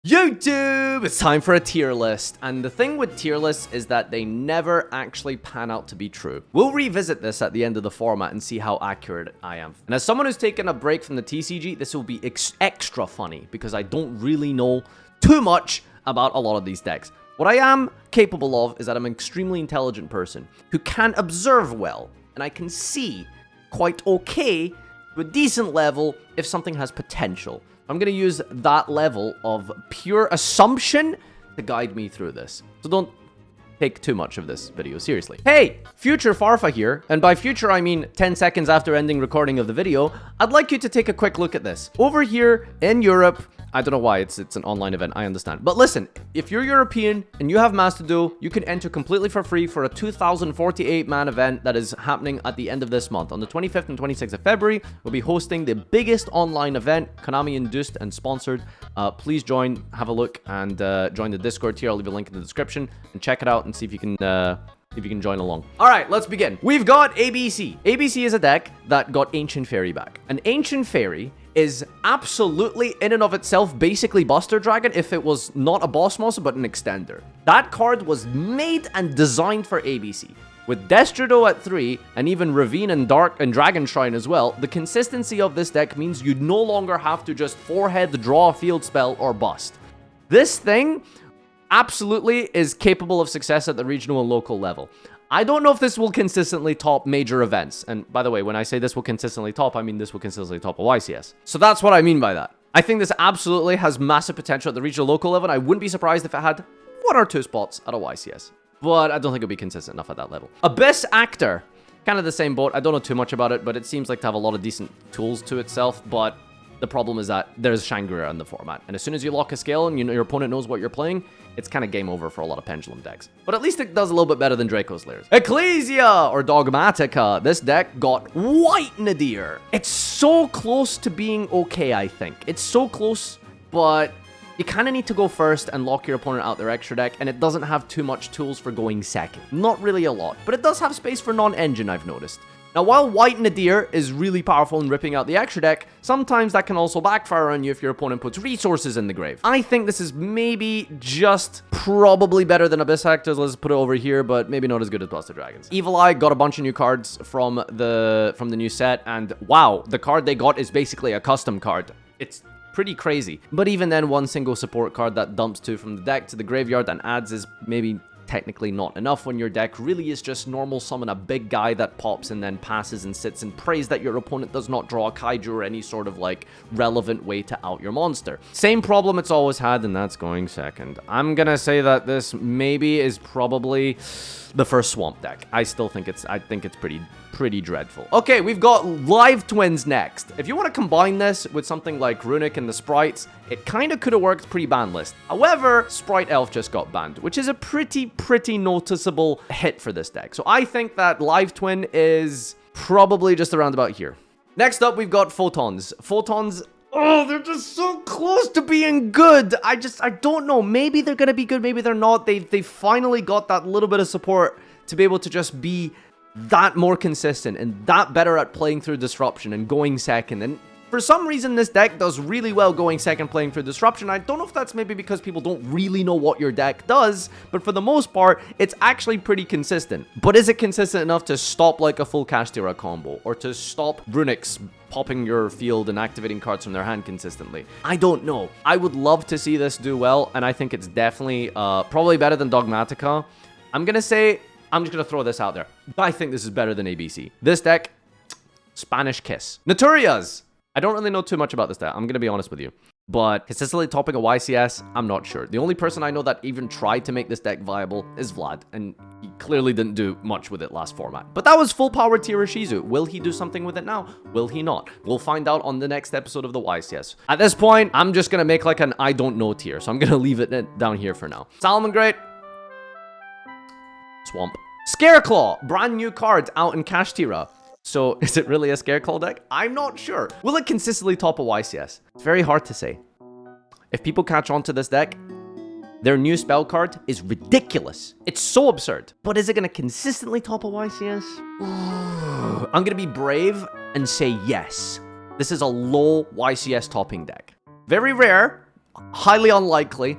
YouTube! It's time for a tier list, and the thing with tier lists is that they never actually pan out to be true. We'll revisit this at the end of the format and see how accurate I am. And as someone who's taken a break from the TCG, this will be extra funny because I don't really know too much about a lot of these decks. What I am capable of is that I'm an extremely intelligent person who can observe well, and I can see quite okay to a decent level if something has potential. I'm going to use that level of pure assumption to guide me through this. So don't take too much of this video seriously. Hey, future Farfa here, and by future I mean 10 seconds after ending recording of the video. I'd like you to take a quick look at this. Over here in Europe, I don't know why, it's an online event, I understand. But listen, if you're European and you have maths to do, you can enter completely for free for a 2,048-man event that is happening at the end of this month. On the 25th and 26th of February, we'll be hosting the biggest online event, Konami induced and sponsored. Please join, have a look, and join the Discord tier. I'll leave a link in the description, and check it out and see if you can join along. All right, let's begin. We've got ABC. ABC is a deck that got Ancient Fairy back. An Ancient Fairy is absolutely, in and of itself, basically Buster Dragon if it was not a boss monster, but an extender. That card was made and designed for ABC. With Destredo at 3, and even Ravine and Dark and Dragon Shrine as well, the consistency of this deck means you no longer have to just forehead draw a field spell or bust. This thing absolutely is capable of success at the regional and local level. I don't know if this will consistently top major events. And by the way, when I say this will consistently top, I mean this will consistently top a YCS. So that's what I mean by that. I think this absolutely has massive potential at the regional local level, and I wouldn't be surprised if it had 1 or 2 spots at a YCS. But I don't think it'll be consistent enough at that level. Abyss Actor. Kind of the same boat. I don't know too much about it, but it seems like to have a lot of decent tools to itself. But the problem is that there's Shangri-La in the format. And as soon as you lock a scale and you know your opponent knows what you're playing, it's kind of game over for a lot of Pendulum decks. But at least it does a little bit better than Draco's Lairs. Ecclesia or Dogmatica. This deck got White Nadir. It's so close to being okay, I think. It's so close, but you kind of need to go first and lock your opponent out their extra deck, and it doesn't have too much tools for going second. Not really a lot, but it does have space for non-engine, I've noticed. Now, while White Nadir is really powerful in ripping out the extra deck, sometimes that can also backfire on you if your opponent puts resources in the grave. I think this is maybe just probably better than Abyss Actors. Let's put it over here, but maybe not as good as Buster Dragons. Evil Eye got a bunch of new cards from the new set, and wow, the card they got is basically a custom card. It's pretty crazy. But even then, one single support card that dumps 2 from the deck to the graveyard and adds is maybe technically not enough when your deck really is just normal summon a big guy that pops and then passes and sits and prays that your opponent does not draw a kaiju or any sort of like relevant way to out your monster. Same problem it's always had, and that's going second. I'm gonna say that this maybe is probably the first Swamp deck. I think it's pretty dreadful. Okay, we've got Live Twins next. If you want to combine this with something like Runic and the Sprites, it kind of could have worked pre-ban-list. However, Sprite Elf just got banned, which is a pretty noticeable hit for this deck. So I think that Live Twin is probably just around about here. Next up, we've got Photons. Photons, oh, they're just so close to being good. I don't know. Maybe they're going to be good. Maybe they're not. They finally got that little bit of support to be able to just be that more consistent and that better at playing through disruption and going second. And for some reason, this deck does really well going second playing through disruption. I don't know if that's maybe because people don't really know what your deck does, but for the most part, it's actually pretty consistent. But is it consistent enough to stop like a full Kashtira combo or to stop Runics popping your field and activating cards from their hand consistently? I don't know. I would love to see this do well, and I think it's definitely probably better than Dogmatica. I'm just gonna throw this out there. I think this is better than ABC. This deck, Spanish Kiss. Naturias. I don't really know too much about this deck. I'm gonna be honest with you. But consistently topping a YCS, I'm not sure. The only person I know that even tried to make this deck viable is Vlad, and he clearly didn't do much with it last format. But that was full power Tirashizu. Will he do something with it now? Will he not? We'll find out on the next episode of the YCS. At this point, I'm just gonna make like an I don't know tier, so I'm gonna leave it down here for now. Salamangreat. Swamp. Scareclaw, brand new card out in Kashtira. So is it really a Scareclaw deck? I'm not sure. Will it consistently top a YCS? It's very hard to say. If people catch on to this deck, their new spell card is ridiculous. It's so absurd. But is it going to consistently top a YCS? I'm going to be brave and say yes. This is a low YCS topping deck. Very rare. highly unlikely,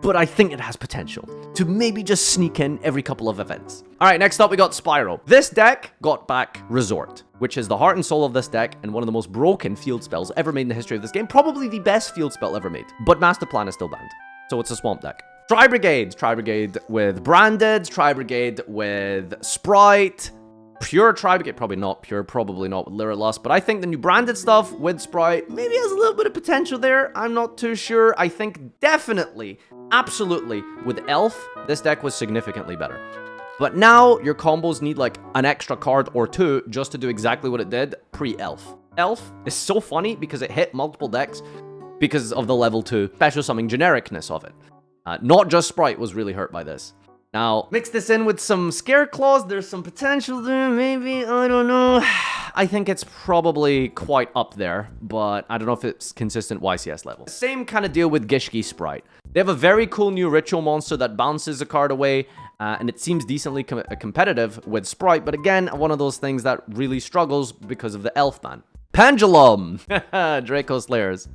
but I think it has potential to maybe just sneak in every couple of events. All right, next up we got Spyro. This deck got back Resort, which is the heart and soul of this deck and one of the most broken field spells ever made in the history of this game. Probably the best field spell ever made, but Master Plan is still banned. So it's a swamp deck. Tri-Brigade. Tri-Brigade with Branded. Tri-Brigade with Sprite. Pure Tri-Brigade. Probably not pure. Probably not with Lyrillust. But I think the new Branded stuff with Sprite maybe has a little bit of potential there. I'm not too sure. I think definitely, absolutely, with Elf, this deck was significantly better. But now your combos need like an extra card or two just to do exactly what it did pre-Elf. Elf is so funny because it hit multiple decks because of the level 2 special summon genericness of it. Not just Sprite was really hurt by this. Now, mix this in with some Scare Claws. There's some potential there, maybe. I don't know. I think it's probably quite up there, but I don't know if it's consistent YCS level. Same kind of deal with Gishki Sprite. They have a very cool new ritual monster that bounces a card away, and it seems decently competitive with Sprite, but again, one of those things that really struggles because of the Elf ban. Pendulum! Draco Slayers.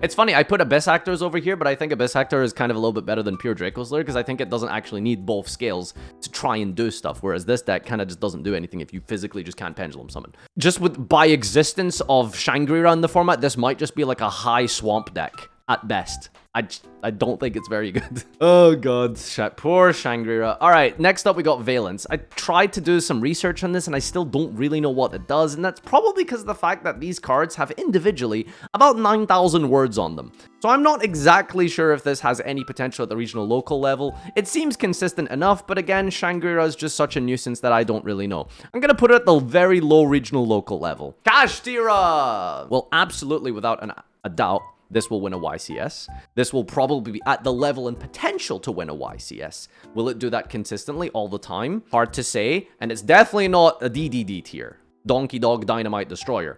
It's funny, I put Abyss Actors over here, but I think Abyss Actor is kind of a little bit better than pure Draco Slayer, because I think it doesn't actually need both scales to try and do stuff, whereas this deck kind of just doesn't do anything if you physically just can't Pendulum Summon. Just with, by existence of Shangri-La in the format, this might just be like a high swamp deck, at best. I don't think it's very good. Oh god, poor Shangri-La. Alright, next up we got Valence. I tried to do some research on this and I still don't really know what it does, and that's probably because of the fact that these cards have individually about 9,000 words on them. So I'm not exactly sure if this has any potential at the regional local level. It seems consistent enough, but again, Shangri-La is just such a nuisance that I don't really know. I'm gonna put it at the very low regional local level. Kashtira! Well, absolutely without a doubt, this will win a YCS. This will probably be at the level and potential to win a YCS. Will it do that consistently all the time? Hard to say, and it's definitely not a DDD tier. Donkey Dog Dynamite Destroyer.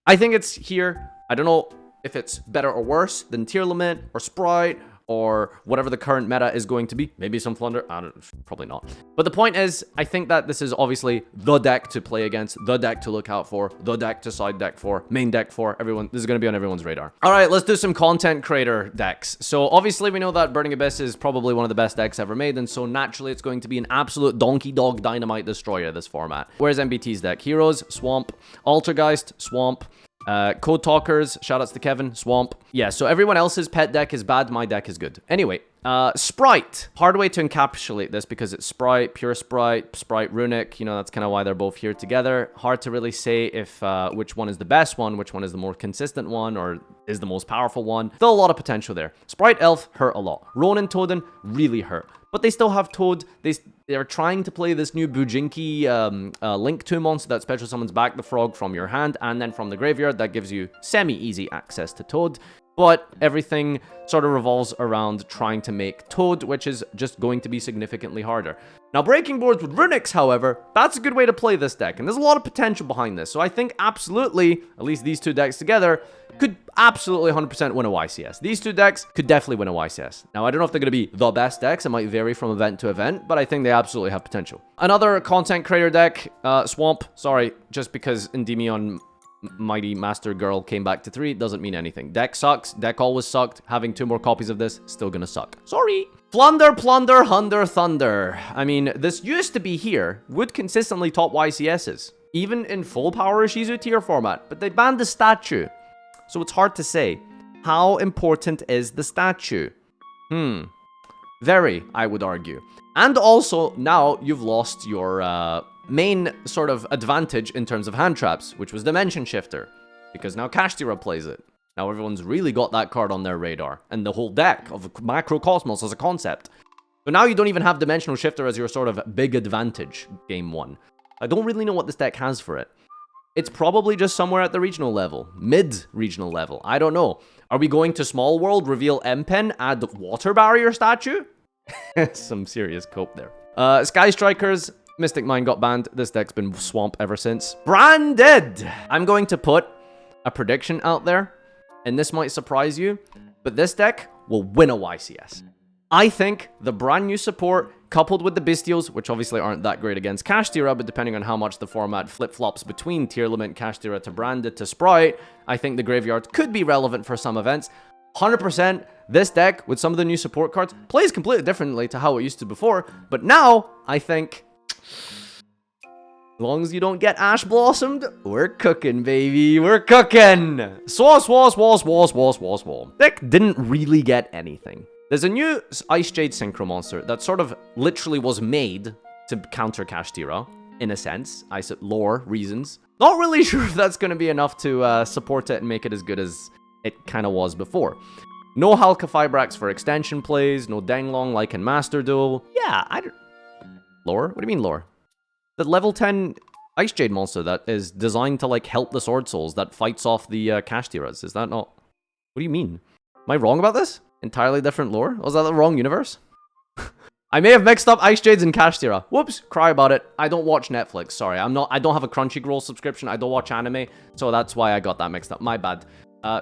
I think it's here. I don't know if it's better or worse than Tearlaments or Sprite or whatever the current meta is going to be. Maybe some Flunder. I don't know. Probably not. But the point is, I think that this is obviously the deck to play against, the deck to look out for, the deck to side deck for, main deck for everyone. This is going to be on everyone's radar. All right, let's do some content creator decks. So obviously we know that Burning Abyss is probably one of the best decks ever made, and so naturally it's going to be an absolute Donkey Dog Dynamite Destroyer, this format. Where's MBT's deck? Heroes, Swamp. Altergeist, Swamp. Code Talkers, shoutouts to Kevin, Swamp. Yeah, so everyone else's pet deck is bad, my deck is good. Anyway, Sprite. Hard way to encapsulate this because it's Sprite, Pure Sprite, Sprite Runic. You know, that's kind of why they're both here together. Hard to really say if which one is the best one, which one is the more consistent one, or is the most powerful one. Still a lot of potential there. Sprite Elf hurt a lot. Ronin Toadin really hurt. But they still have Toad. They're trying to play this new Bujinki Link 2 monster that special summons back the frog from your hand and then from the graveyard. That gives you semi-easy access to Toad. But everything sort of revolves around trying to make Toad, which is just going to be significantly harder. Now, breaking boards with Runics, however, that's a good way to play this deck, and there's a lot of potential behind this. So I think absolutely, at least these two decks together, could absolutely 100% win a YCS. These two decks could definitely win a YCS. Now, I don't know if they're going to be the best decks. It might vary from event to event, but I think they absolutely have potential. Another content creator deck, Swamp. Sorry, just because Endymion Mighty Master Girl came back to 3 doesn't mean anything. Deck sucks. Deck always sucked. Having 2 more copies of this, still gonna suck. Sorry. Flunder, Plunder, Hunder, Thunder. I mean, this used to be here. Would consistently top YCSs. Even in full power Ishizu tier format. But they banned the statue. So it's hard to say. How important is the statue? Very, I would argue. And also, now you've lost your main sort of advantage in terms of hand traps, which was Dimension Shifter, because now Kashtira plays it. Now everyone's really got that card on their radar, and the whole deck of Macrocosmos as a concept. So now you don't even have Dimensional Shifter as your sort of big advantage, game 1. I don't really know what this deck has for it. It's probably just somewhere at the regional level, mid-regional level, I don't know. Are we going to Small World, reveal M-Pen, add Water Barrier statue? Some serious cope there. Sky Strikers, Mystic Mine got banned. This deck's been Swamp ever since. Branded! I'm going to put a prediction out there, and this might surprise you, but this deck will win a YCS. I think the brand new support, coupled with the Bestials, which obviously aren't that great against Kashtira, but depending on how much the format flip-flops between Tearlaments, Kashtira to Branded to Sprite, I think the graveyard could be relevant for some events. 100%, this deck, with some of the new support cards, plays completely differently to how it used to before. But now, I think, as long as you don't get Ash Blossomed, we're cooking, baby. We're cooking. Swaz. Deck didn't really get anything. There's a new Ice Jade Synchro monster that sort of literally was made to counter Kashtira, in a sense. I said lore reasons. Not really sure if that's going to be enough to support it and make it as good as it kind of was before. No Halka Fibrax for extension plays. No Denglong like in Master Duel. Yeah, lore? What do you mean lore? The level 10 Ice Jade monster that is designed to, like, help the Sword Souls that fights off the Kashtiras. Is that not... What do you mean? Am I wrong about this? Entirely different lore? Was that the wrong universe? I may have mixed up Ice Jades and Kashtira. Whoops, cry about it. I don't watch Netflix. Sorry, I don't have a Crunchyroll subscription. I don't watch anime, so that's why I got that mixed up. My bad.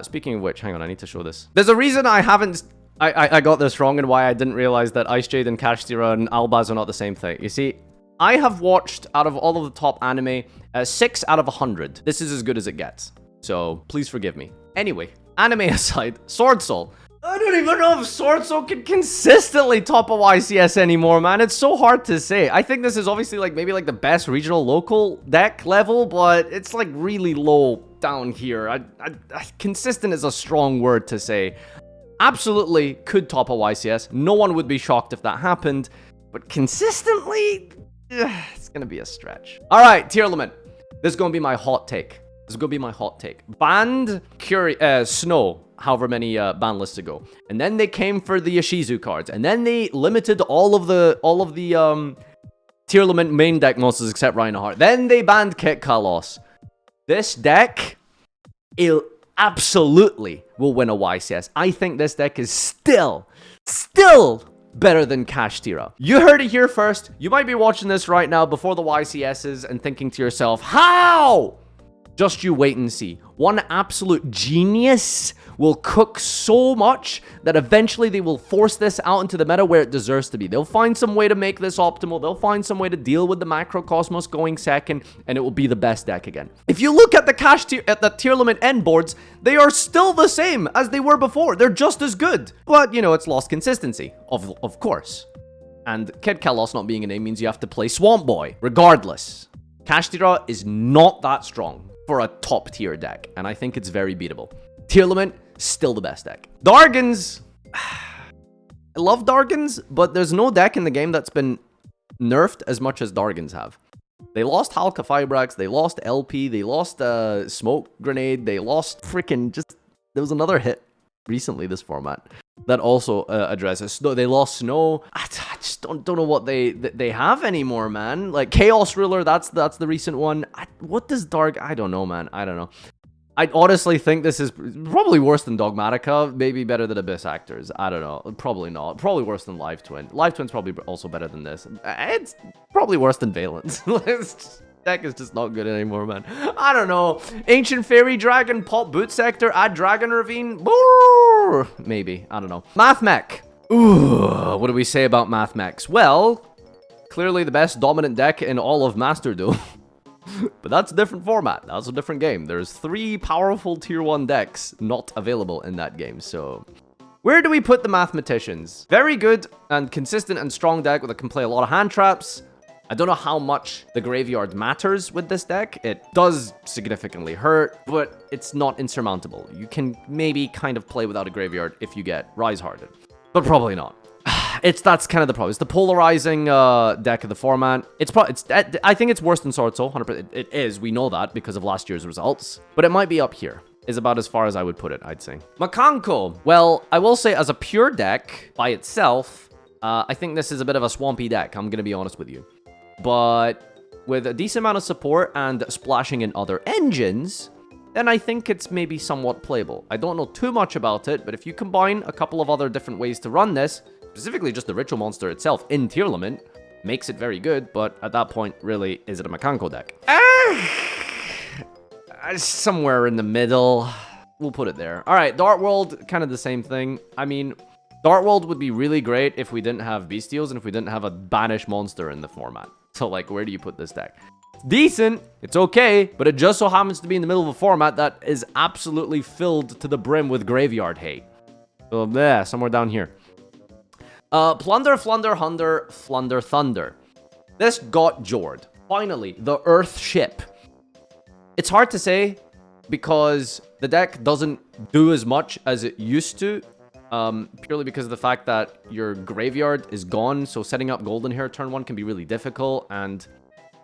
Speaking of which, hang on, I need to show this. There's a reason I haven't... I got this wrong and why I didn't realize that Ice Jade and Kashtira and Albaz are not the same thing. You see, I have watched, out of all of the top anime, 6 out of 100. This is as good as it gets. So, please forgive me. Anyway, anime aside, Sword Soul. I don't even know if Sword Soul can consistently top a YCS anymore, man. It's so hard to say. I think this is obviously, like, maybe, like, the best regional local deck level, but it's, like, really low down here. Consistent is a strong word to say. Absolutely could top a YCS. No one would be shocked if that happened, but consistently, it's gonna be a stretch. All right, Tearlament. This is gonna be my hot take. Banned Snow, however many ban lists ago, and then they came for the Yashizu cards, and then they limited all of the Tearlament main deck monsters except Reinhardt. Then they banned Kit Kalos. This deck, it absolutely will win a YCS. I think this deck is still better than Kashtira. You heard it here first. You might be watching this right now before the YCSs and thinking to yourself, how? Just you wait and see. One absolute genius will cook so much that eventually they will force this out into the meta where it deserves to be. They'll find some way to make this optimal. They'll find some way to deal with the Macrocosmos going second, and it will be the best deck again. If you look at the Tearlament end boards, they are still the same as they were before. They're just as good. But, you know, it's lost consistency, of course. And Kid Kalos not being a name means you have to play Swamp Boy. Regardless, Kashtira is not that strong for a top tier deck, and I think it's very beatable. Tearlament, still the best deck. Dargons, I love Dargons, but there's no deck in the game that's been nerfed as much as Dargons have. They lost Halka Fibrax, they lost LP, they lost Smoke Grenade, they lost freaking there was another hit recently this format that also addresses Snow. They lost Snow. I just don't know what they have anymore, man. Like Chaos Ruler, that's the recent one. What does Dark? I don't know, man. I don't know. I honestly think this is probably worse than Dogmatica, maybe better than Abyss Actors. I don't know. Probably not. Probably worse than Live Twin. Live Twin's probably also better than this. It's probably worse than Valence. Deck is just not good anymore, man. I don't know. Ancient Fairy Dragon, Pop Boot Sector, add Dragon Ravine. Brrr, maybe. I don't know. Mathmech. Ooh, what do we say about Mathmechs? Well, clearly the best dominant deck in all of Master Duel. But that's a different format. That's a different game. There's 3 powerful tier 1 decks not available in that game, so... Where do we put the Mathematicians? Very good and consistent and strong deck that can play a lot of hand traps. I don't know how much the graveyard matters with this deck. It does significantly hurt, but it's not insurmountable. You can maybe kind of play without a graveyard if you get Rise Hardened, but probably not. That's kind of the problem. It's the polarizing deck of the format. I think it's worse than Sword Soul, 100%. It is. We know that because of last year's results, but it might be up here. Is about as far as I would put it, I'd say. Makanko. Well, I will say as a pure deck by itself, I think this is a bit of a swampy deck. I'm gonna be honest with you. But with a decent amount of support and splashing in other engines, then I think it's maybe somewhat playable. I don't know too much about it, but if you combine a couple of other different ways to run this, specifically just the Ritual Monster itself in Tearlament, makes it very good, but at that point, really, is it a Makanko deck? Somewhere in the middle. We'll put it there. All right, Dart World, kind of the same thing. I mean, Dart World would be really great if we didn't have Bestials and if we didn't have a Banish monster in the format. So, like, where do you put this deck? It's decent, it's okay, but it just so happens to be in the middle of a format that is absolutely filled to the brim with graveyard hate. So, yeah, somewhere down here. Plunder, Flunder, Hunder, Flunder, Thunder. This got Jord. Finally, the Earth ship. It's hard to say because the deck doesn't do as much as it used to. Purely because of the fact that your graveyard is gone. So setting up Golden Hair turn 1 can be really difficult. And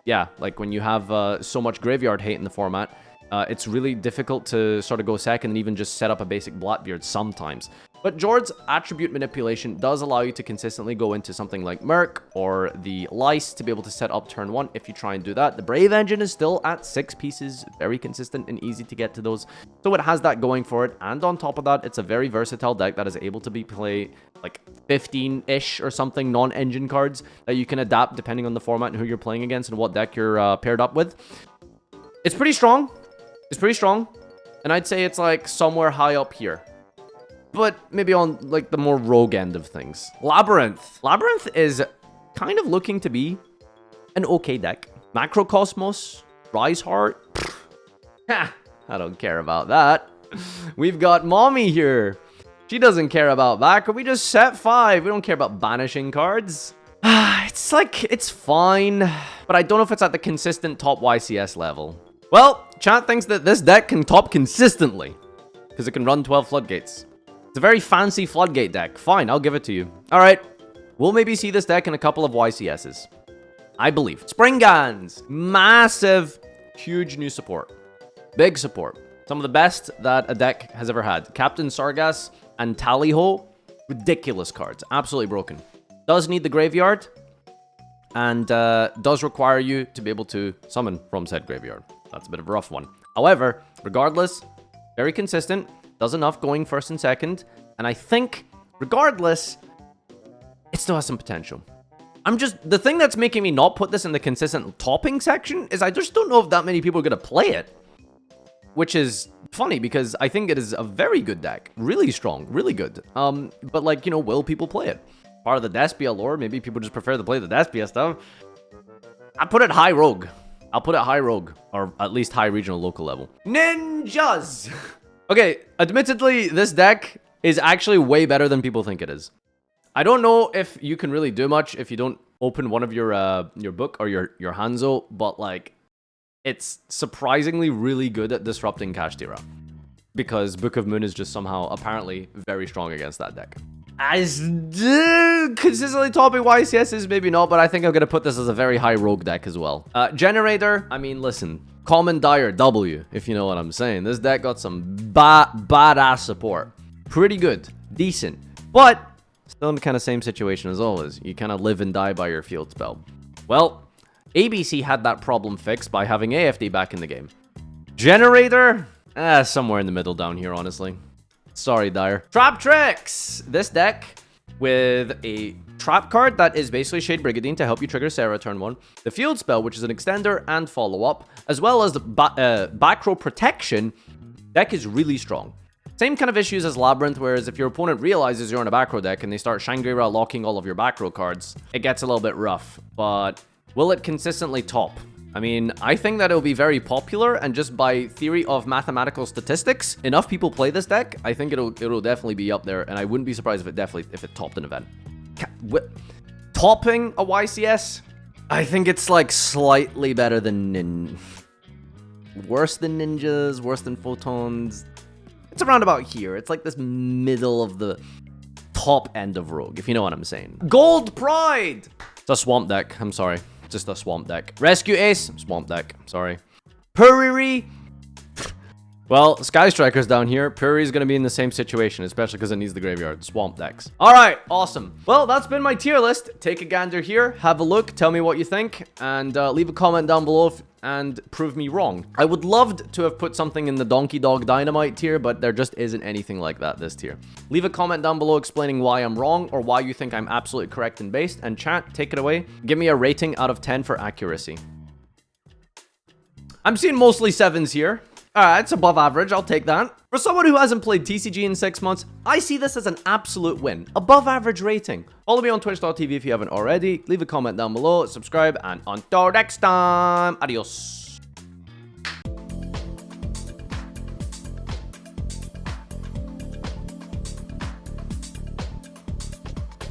yeah, like when you have so much graveyard hate in the format, it's really difficult to sort of go second and even just set up a basic Blackbeard sometimes. But Jord's attribute manipulation does allow you to consistently go into something like Merc or the Lice to be able to set up turn 1 if you try and do that. The Brave Engine is still at 6 pieces, very consistent and easy to get to those. So it has that going for it. And on top of that, it's a very versatile deck that is able to be play like 15-ish or something non-engine cards that you can adapt depending on the format and who you're playing against and what deck you're paired up with. It's pretty strong. It's pretty strong. And I'd say it's like somewhere high up here. But maybe on like the more rogue end of things. Labrynth. Labrynth is kind of looking to be an okay deck. Macrocosmos, Rise Heart. Ha! I don't care about that. We've got Mommy here. She doesn't care about that. Could we just set 5? We don't care about banishing cards. It's like, it's fine. But I don't know if it's at the consistent top YCS level. Well, chat thinks that this deck can top consistently. Because it can run 12 floodgates. It's a very fancy floodgate deck. Fine, I'll give it to you. Alright, we'll maybe see this deck in a couple of YCSs. I believe. Springans! Massive, huge new support. Big support. Some of the best that a deck has ever had. Captain Sargas and Tallyho. Ridiculous cards. Absolutely broken. Does need the graveyard. And does require you to be able to summon from said graveyard. That's a bit of a rough one. However, regardless, very consistent. Does enough going first and second. And I think, regardless, it still has some potential. The thing that's making me not put this in the consistent topping section is I just don't know if that many people are going to play it. Which is funny because I think it is a very good deck. Really strong, really good. But like, you know, will people play it? Part of the Despia lore, maybe people just prefer to play the Despia stuff. I put it high rogue. I'll put it high rogue, or at least high regional local level. Ninjas! Okay, admittedly, this deck is actually way better than people think it is. I don't know if you can really do much if you don't open one of your book or your Hanzo, but like, it's surprisingly really good at disrupting Kashtira. Because Book of Moon is just somehow, apparently, very strong against that deck. As consistently topping YCSs, maybe not, but I think I'm going to put this as a very high rogue deck as well. Generator, I mean, listen. Common Dire W, if you know what I'm saying. This deck got some badass support. Pretty good. Decent. But still in the kind of same situation as always. You kind of live and die by your field spell. Well, ABC had that problem fixed by having AFD back in the game. Generator? Somewhere in the middle down here, honestly. Sorry, Dire. Trap Tricks! This deck with a trap card that is basically Shade Brigadine to help you trigger Sarah turn 1. The field spell, which is an extender and follow-up, as well as the back row protection. Deck is really strong. Same kind of issues as Labrynth, whereas if your opponent realizes you're in a back row deck and they start Shangri-La locking all of your back row cards, it gets a little bit rough. But will it consistently top? I mean, I think that it'll be very popular, and just by theory of mathematical statistics, enough people play this deck, I think it'll definitely be up there, and I wouldn't be surprised if it topped an event. Topping a YCS? I think it's like slightly better than worse than ninjas, worse than photons. It's around about here. It's like this middle of the top end of rogue, if you know what I'm saying. Gold Pride! It's a swamp deck, I'm sorry. Just a swamp deck. Rescue Ace, swamp deck. Sorry. Puriri. Well, Sky Striker's down here. Puriri's going to be in the same situation, especially because it needs the graveyard. Swamp decks. All right, awesome. Well, that's been my tier list. Take a gander here. Have a look. Tell me what you think. And leave a comment down below and prove me wrong. I would love to have put something in the Donkey Dog Dynamite tier, but there just isn't anything like that this tier. Leave a comment down below explaining why I'm wrong or why you think I'm absolutely correct and based. And chat, take it away. Give me a rating out of 10 for accuracy. I'm seeing mostly 7s here. It's above average. I'll take that. For someone who hasn't played TCG in 6 months, I see this as an absolute win. Above average rating. Follow me on twitch.tv if you haven't already. Leave a comment down below, subscribe, and until next time, adios.